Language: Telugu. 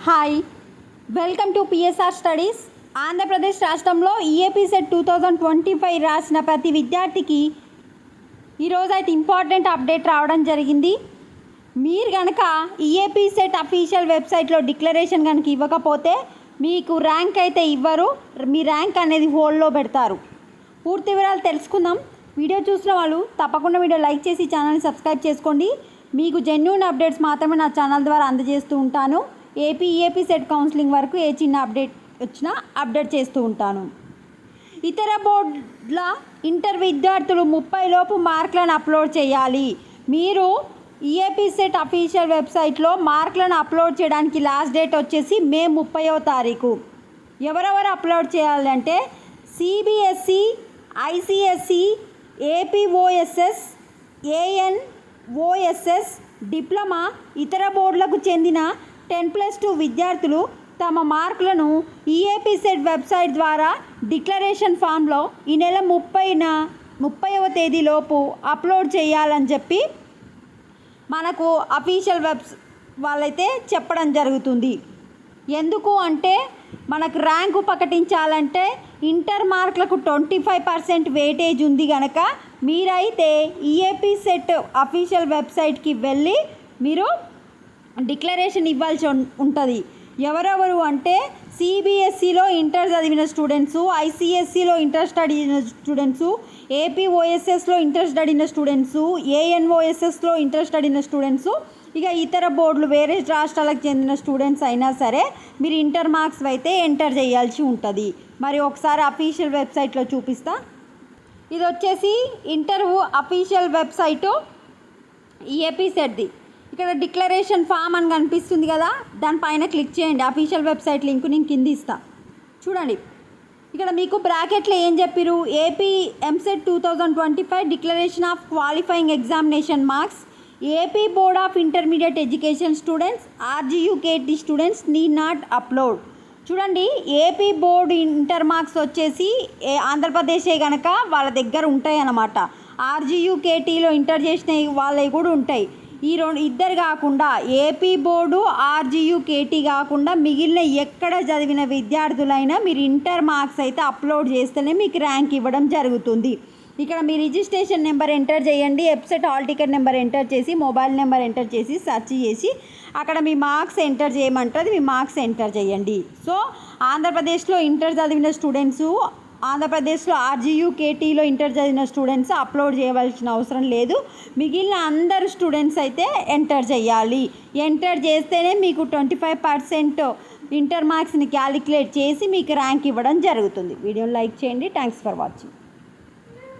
Hi, welcome to PSR studies. Andhra Pradesh రాష్ట్రంలో ఈఏపీ సెట్ 2025 రాసిన ప్రతి విద్యార్థికి ఈరోజైతే ఇంపార్టెంట్ అప్డేట్ రావడం జరిగింది. మీరు కనుక ఈఏపీ సెట్ అఫీషియల్ వెబ్సైట్లో డిక్లరేషన్ కనుక ఇవ్వకపోతే మీకు ర్యాంక్ అయితే ఇవ్వరు. మీ ర్యాంక్ అనేది హోల్డ్లో పెడతారు. పూర్తి వివరాలు తెలుసుకుందాం. వీడియో చూసిన వాళ్ళు తప్పకుండా వీడియో లైక్ చేసి ఛానల్ని సబ్స్క్రైబ్ చేసుకోండి. మీకు జెన్యూన్ అప్డేట్స్ మాత్రమే నా ఛానల్ ద్వారా అందజేస్తూ ఉంటాను. ఈఏపీ సెట్ కౌన్సిలింగ్ వరకు ఏ చిన్న అప్డేట్ వచ్చినా అప్డేట్ చేస్తూ ఉంటాను. ఇతర బోర్డుల ఇంటర్ విద్యార్థులు 30 లోపు మార్కులను అప్లోడ్ చేయాలి. మీరు ఈఏపీ సెట్ అఫీషియల్ వెబ్సైట్లో మార్కులను అప్లోడ్ చేయడానికి లాస్ట్ డేట్ వచ్చేసి మే 30వ తారీఖు. ఎవరెవరు అప్లోడ్ చేయాలంటే సిబిఎస్ఈ, ఐసిఎస్ఈ, ఏపీఓఎస్ఎస్, ఏఎన్ఓఎస్ఎస్, డిప్లొమా, ఇతర బోర్డులకు చెందిన 10+2 విద్యార్థులు తమ మార్కులను ఈఏపీ సెట్ వెబ్సైట్ ద్వారా డిక్లరేషన్ ఫామ్లో ఈ నెల 30వ తేదీలోపు అప్లోడ్ చేయాలని చెప్పి మనకు అఫీషియల్ వాళ్ళైతే చెప్పడం జరుగుతుంది. ఎందుకు అంటే మనకు ర్యాంకు ప్రకటించాలంటే ఇంటర్ మార్కులకు 25% వెయిటేజ్ ఉంది కనుక మీరైతే ఈఏపీ సెట్ అఫీషియల్ వెబ్సైట్కి వెళ్ళి మీరు డిక్లరేషన్ ఇవ్వాల్సి ఉంటుంది. ఎవరెవరు అంటే సిబిఎస్ఈలో ఇంటర్ చదివిన స్టూడెంట్సు, ఐసిఎస్ఈలో ఇంటర్ స్టడీ అయిన స్టూడెంట్సు, ఏపీఓఎస్ఎస్లో ఇంటర్ స్టడీ అయిన స్టూడెంట్సు, ఏఎన్ఓఎస్ఎస్లో ఇంటర్ స్టడీ అయిన స్టూడెంట్సు, ఇక ఇతర బోర్డులు వేరే రాష్ట్రాలకు చెందిన స్టూడెంట్స్ అయినా సరే మీరు ఇంటర్ మార్క్స్ అయితే ఎంటర్ చేయాల్సి ఉంటుంది. మరి ఒకసారి అఫీషియల్ వెబ్సైట్లో చూపిస్తా. ఇది వచ్చేసి ఇంటర్ అఫీషియల్ వెబ్సైటు ఈఏపీ సెట్ది. ఇక్కడ డిక్లరేషన్ ఫామ్ అని కనిపిస్తుంది కదా, దానిపైన క్లిక్ చేయండి. అఫీషియల్ వెబ్సైట్ లింక్ నేను కింద ఇస్తా చూడండి. ఇక్కడ మీకు బ్రాకెట్లో ఏం చెప్పిరు, AP EAMCET 2025 declaration of qualifying examination marks, AP board of intermediate education students, RGUKT students need not upload. చూడండి, ఏపీ బోర్డు ఇంటర్ మార్క్స్ వచ్చేసి ఆంధ్రప్రదేశే కనుక వాళ్ళ దగ్గర ఉంటాయి అన్నమాట. ఆర్జీయూకేటీలో ఇంటర్ చేసిన వాళ్ళవి కూడా ఉంటాయి. ఈ ఇద్దరు కాకుండా ఏపీ బోర్డు, ఆర్జీయూకేటీ కాకుండా మిగిలిన ఎక్కడ చదివిన విద్యార్థులైనా మీరు ఇంటర్ మార్క్స్ అయితే అప్లోడ్ చేస్తేనే మీకు ర్యాంక్ ఇవ్వడం జరుగుతుంది. ఇక్కడ మీ రిజిస్ట్రేషన్ నెంబర్ ఎంటర్ చేయండి. Website hall ticket number enter చేసి, మొబైల్ నెంబర్ ఎంటర్ చేసి సెర్చ్ చేసి అక్కడ మీ మార్క్స్ ఎంటర్ చేయమంటుంది. మీ మార్క్స్ ఎంటర్ చేయండి. సో ఆంధ్రప్రదేశ్లో ఇంటర్ చదివిన స్టూడెంట్సు, ఆంధ్రప్రదేశ్లో ఆర్జీయూకేటీలో ఇంటర్ చదివిన స్టూడెంట్స్ అప్లోడ్ చేయవలసిన అవసరం లేదు. మిగిలిన అందరు స్టూడెంట్స్ అయితే ఎంటర్ చేయాలి. ఎంటర్ చేస్తేనే మీకు 25% ఇంటర్ మార్క్స్ని క్యాలిక్యులేట్ చేసి మీకు ర్యాంక్ ఇవ్వడం జరుగుతుంది. వీడియోని లైక్ చేయండి. Thanks for watching.